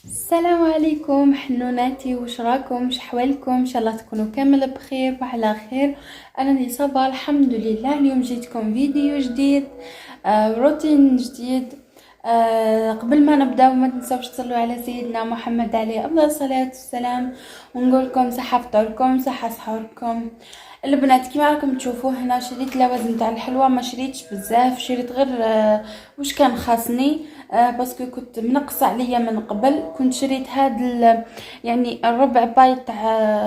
السلام عليكم حنوناتي، وش راكم؟ شحوالكم؟ ان شاء الله تكونوا كامل بخير وعلى خير. انا اللي صبا الحمد لله. اليوم جيتكم فيديو جديد، روتين جديد. قبل ما نبداو ما تنسوش تصلوا على سيدنا محمد عليه افضل الصلاه والسلام، ونقول لكم صحه فطوركم صحه سحوركم. البنات كيما راكم تشوفوا هنا شريت لوازم تاع الحلوى، ما شريتش بزاف، شريت غير واش كان خاصني. باسكو كنت منقص عليا من قبل. كنت شريت يعني الربع بايت تاع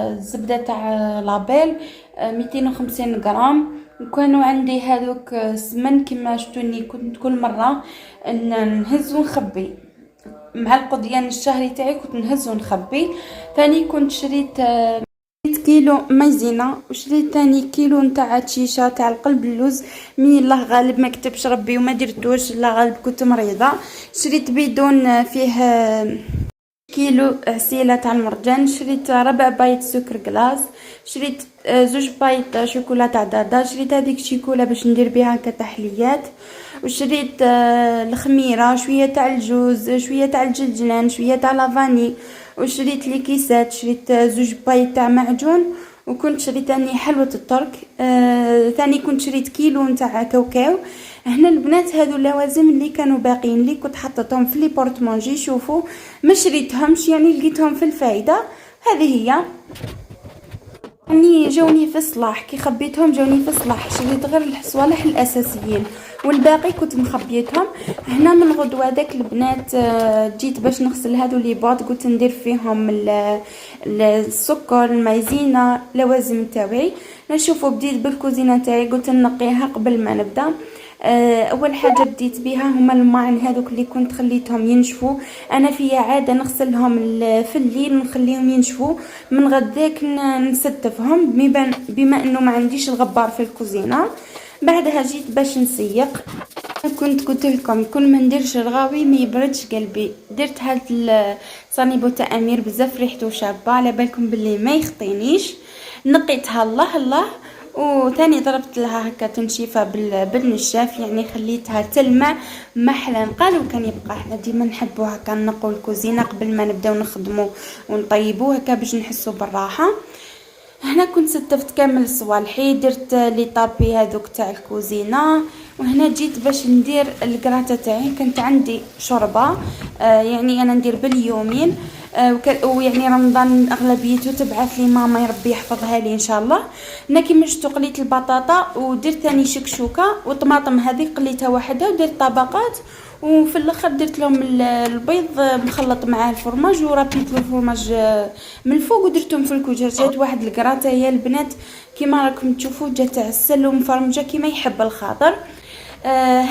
الزبده تاع لابيل، 250 غرام. وكانوا عندي هذوك سمن كما شفتوني كنت كل مره نهز ونخبي مع القضيان الشهري تاعي، كنت نهز ونخبي. ثاني كنت شريت كيلو مايزينا، وشريت تاني كيلو نتاع تشيشه تاع القلب اللوز. من الله غالب ما كتبش ربي وما درتوش، الله غالب كنت مريضه. شريت بيدون فيه كيلو عسيله تاع المرجان. شريت ربع بايت سكر كلاص. شريت زوج بايت شوكولا تاع دادا. شريت هذيك الشيكولا باش ندير بها كتحليات. وشريت الخميره، شويه تاع الجوز، شويه تاع الجلجلان، شويه تاع لافاني. وشريت لي كيسات، شريت زوج بايت تاع معجون. وكنت شريت تاني حلوه الترك. ثاني كنت شريت كيلو نتاع كاوكاو. هنا البنات هذو اللوازم اللي كانوا باقيين لي كنت حطيتهم في لي بورتمونجي. شوفوا ما شريتهمش، يعني لقيتهم في الفايده. هذه هي، يعني جاوني في الصلاح كي خبيتهم، جاوني في الصلاح. شريت غير الصوالح الاساسيين والباقي كنت مخبيتهم. هنا من غدوه داك البنات جيت باش نغسل هذو لي بوط. قلت ندير فيهم السكر، المايزينا، لوازم تاوعي. نشوفوا بديت بالكوزينه تاعي، قلت نقيها قبل ما نبدا. اول حاجه بديت بها هما الماعن هذوك اللي كنت خليتهم ينشفوا. انا في عاده نغسلهم في الليل ونخليهم ينشفوا، من غداك نستفهم بما انه ما عنديش الغبار في الكوزينه. بعدها جيت باش نسيق. كنت قلت لكم كل ما نديرش رغاوي ما يبردش قلبي. درت هاد الصانيبو تاع امير، بزاف ريحته شابه، على بالكم باللي ما يخطينيش. نقيتها الله الله. وثاني ضربت لها هكا تنشيفه بالنشاف، يعني خليتها تلمع محلا. قالوا كان يبقى احنا ديما نحبوا هكا نقوا الكوزينه قبل ما نبداو نخدموا ونطيبوا هكا باش نحسوا بالراحه. هنا كنت ستفت كامل صوالحي، درت لي طابي هذوك تاع الكوزينه. وهنا جيت باش ندير الكراته تاعي. كانت عندي شوربه، يعني انا ندير باليومين. ويعني رمضان اغلبيته تبعث لي ماما، يا ربي يحفظها لي ان شاء الله. هنا كيما شفتوا قليت البطاطا ودرت ثاني شكشوكه وطماطم، هذه قليتها وحدها ودرت طبقات. وفي الاخر درت لهم البيض مخلط معاه الفرماج، وربيت الفرماج من الفوق ودرتهم في الكوجه. جات واحد الكراته هي البنات كيما راكم تشوفوا، جات عسل ومفرمجه كيما يحب الخاطر.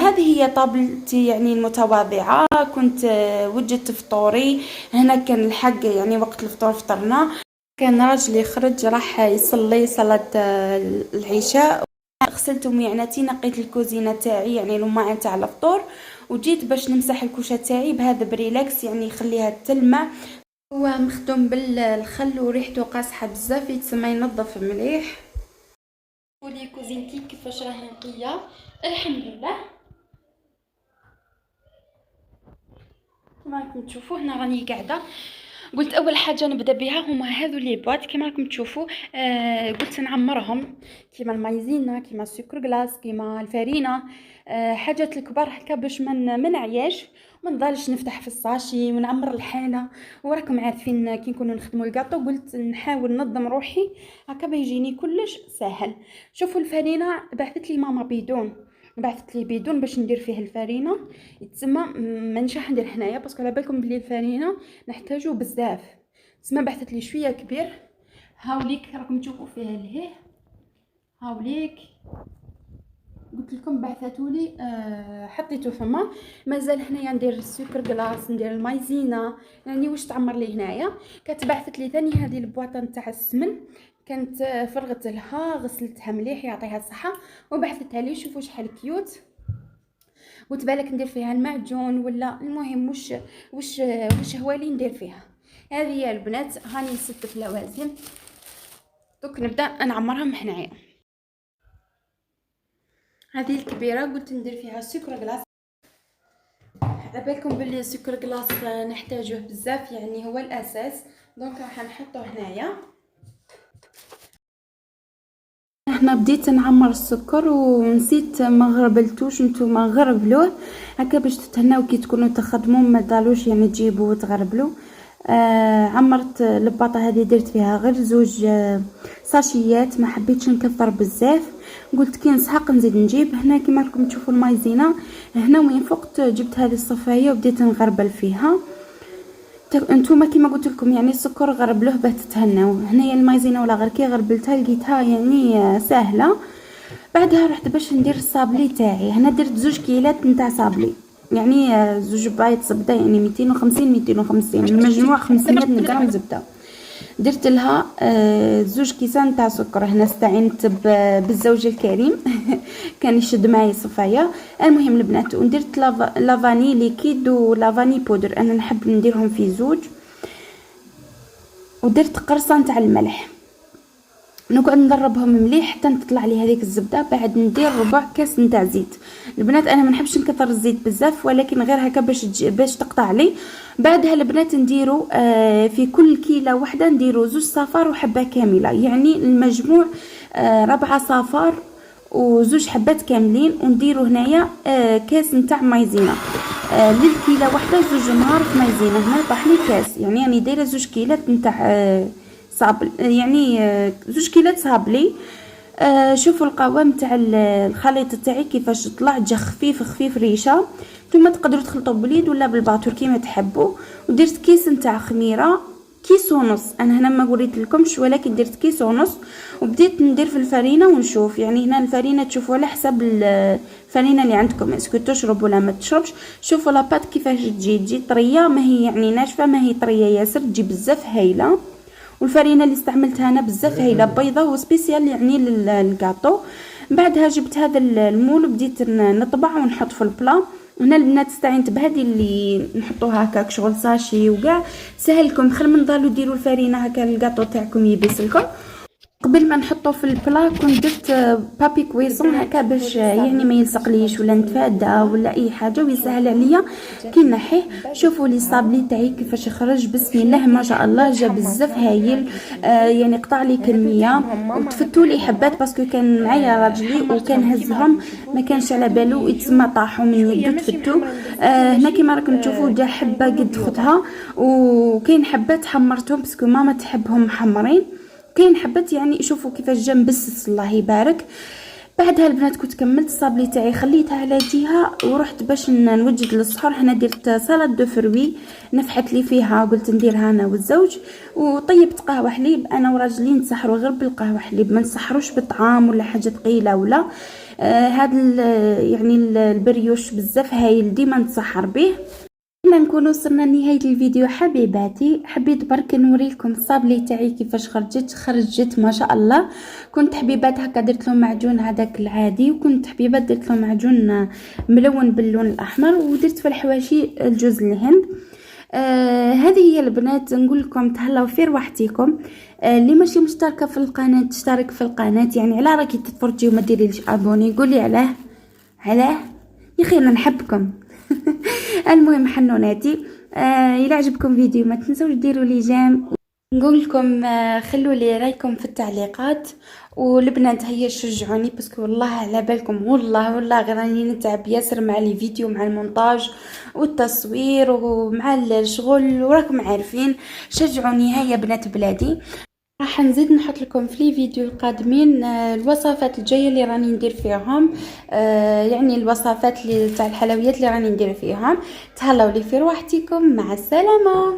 هذه هي طابلتي يعني المتواضعه. كنت وجدت فطوري. هنا كان الحق يعني وقت الفطور فطرنا. كان راجلي خرج راح يصلي صلاه العشاء. غسلت ميعناتي، نقيت الكوزينه تاعي يعني الماعن تاع الفطور. وجيت باش نمسح الكوشه تاعي بهذا بريلاكس، يعني يخليها تلمع. هو مخدوم بالخل وريحته قاصحه بزاف، يتسمى ينظف مليح. ولي كوزينتي كيفاش راهي نقيه الحمد لله. كما راكم تشوفوا هنا راني قاعده. قلت اول حاجه نبدا بها هما هذو لي بواط كما راكم تشوفوا. قلت نعمرهم كيما المايزينا، كيما السكر كلاص، كيما الفارينه. حاجات الكبار هكا باش ما نعياش وما نضلش نفتح في الساشي ونعمر الحاله. وراكم عارفين كي نكونوا نخدموا الكاطو، قلت نحاول ننظم روحي هكا بيجيني كلش ساهل. شوفوا الفارينه بعثت لي ماما بيدون، بعثت لي بيدون باش ندير فيه الفارينه. يتسمى مانيش راح ندير هنايا باسكو على بالكم بلي الفارينه نحتاجو بزاف. تسمى بعثت لي شويه كبير. هاوليك راكم تشوفوا فيه الهيه. هاوليك قلت لكم بعثتوا لي، حطيته فما. مازال هنايا ندير السكر كلاص، ندير المايزينا، يعني واش تعمر لي هنايا. كانت بعثت لي ثاني هذه البواطه نتاع السمن. كانت فرغت لها غسلتها مليح يعطيها الصحه وبعثتها لي. شوفوا شحال كيوت. وتبالك ندير فيها المعجون ولا المهم وش هوالي ندير فيها. هذه هي البنات، هاني نستف لوازم. دوك نبدا نعمرهم هنايا. هذه الكبيره قلت ندير فيها سكر كلاص. على بالكم باللي سكر كلاص نحتاجوه بزاف، يعني هو الاساس. دونك راح نحطه هنايا. هنا بديت نعمر السكر ونسيت ما غربلتوش، نتوما غربلوه هكا باش تتهناو كي تكونوا تخدموا، ما تضالوش يعني تجيبوا وتغربلوا. عمرت الباطه هذه درت فيها غير زوج ساشيات، ما حبيتش نكثر بزاف، قلت كي نسحق نزيد نجيب. هنا كيما راكم تشوفوا المايزينا هنا وين فقت جبت هذه الصفايه وبديت نغربل فيها. انتوما كيما قلت لكم يعني السكر غربلوه باه تتهناو. هنايا المايزينا ولا غير كي غربلتها لقيتها يعني سهله. بعدها رحت باش ندير الصابلي تاعي. هنا درت 2 كيلات نتاع صابلي، يعني 2 بايت زبده، يعني 250 المجموع 500 غرام زبده. درت لها 2 كيسان نتاع سكر. هنا استعينت بالزوج الكريم كان يشد معايا صفايه. المهم البنات، ودرت لافاني ليكيد ولافاني بودر، انا نحب نديرهم في زوج. ودرت قرصه نتاع الملح، نقعد نضربهم مليح حتى تطلع لي هذيك الزبده. بعد ندير ربع كاس نتاع زيت. البنات انا ما نحبش نكثر الزيت بزاف، ولكن غير هكا باش تقطع لي. بعدها البنات نديروا في كل كيله واحده نديروا 2 صفار وحبه كامله، يعني المجموع 4 صفار و2 حبات كاملين. ونديروا هنايا كاس نتاع مايزينا للكيله واحده، 2 معارف مايزينا. هنا طاح لي كاس، يعني راني دايره 2 كيلات نتاع صابل، يعني 2 كيلات صابلي. شوفوا القوام تاع الخليط تاعي كيفاش طلع، جا خفيف ريشه. نتوما تقدروا تخلطوا باليد ولا بالباطور كيما تحبوا. ودرت كيس نتاع خميره، كيس ونص. انا هنا ما قريت لكمش، ولكن درت كيس ونص. وبديت ندير في الفرينه ونشوف، يعني هنا الفرينه تشوفوا على حسب الفرينه اللي عندكم، اسكو تشرب ولا ما تشربش. شوفوا لاباط كيفاش تجي طريه، ما هي يعني ناشفه، ما هي طريه ياسر، تجي بزاف هايله. والفرينه اللي استعملتها انا بزاف هايله، بيضه وسبيسيال يعني للكاطو. بعدها جبت هذا المول وبديت نطبع ونحط في البلا. هنا البنات استعينت بهذه اللي نحطوها هكاك شغل ساشي وكاع سهلكم، خير من ضالوا ديروا الفرينه هكا الكاطو تاعكم يبس لكم. قبل ما نحطه في البلا كنت درت بابي كويزون هكا باش يعني ما يلصقليش ولا نتفادى ولا اي حاجه ويسهل عليا كي نحيه. شوفوا لي صابلي تاعي كيفاش خرج، بسم الله ما شاء الله، جا بزاف هايل. يعني قطع لي كميه وتفتوا لي حبات باسكو كان معايا راجلي وكان هزهم ما كانش على بالو، يتسمى طاحوا من يدو تفتوا. هنا كيما راكم تشوفوا جا حبه قد خدها، وكاين حبات حمرتهم باسكو ماما تحبهم محمرين، كاين حبات يعني شوفوا كيفاش جا مبسس الله يبارك. بعدها البنات كنت كملت الصابلي تاعي خليتها على جهه ورحت باش نوجد للسحور. هنا درت سلطه دو فروي نفحت لي فيها، قلت نديرها انا والزوج. وطيبت قهوه حليب، انا وراجلي نسحروا غير بالقهوه حليب، ما نسحروش بالطعام ولا حاجه ثقيله ولا هذا يعني البريوش بزاف هايل ديما نتسحر به. كما نكونوا وصلنا لنهايه الفيديو حبيباتي، حبيت برك نوريكم الصابلي تاعي كيفاش خرجت ما شاء الله. كنت حبيبات هكا درت له معجون هذاك العادي، وكنت حبيبات درت له معجون ملون باللون الاحمر، ودرت في الحواشي الجوز الهند. هذه هي البنات، نقول لكم تهلاو في رواحتكم. اللي ماشي مشتركه في القناه تشترك في القناه، يعني على راكي تتفرجي وما ديريليش ابوني، قولي علاه يا اخي انا نحبكم. المهم حنوناتي، الى عجبكم فيديو ما تنسوش ديروا لي جيم. نقول لكم خلوا لي رايكم في التعليقات. والبنات هيا شجعوني باسكو والله على بالكم، والله غير راني نتعب ياسر مع لي فيديو، مع المونتاج والتصوير ومع الشغل، وراكم عارفين. شجعوني هيا بنات بلادي. راح نزيد نحط لكم في الفيديو القادمين الوصفات الجايه اللي راني ندير فيهم، يعني الوصفات تاع الحلويات اللي راني ندير فيهم. تهلاو لي في رواحتكم، مع السلامه.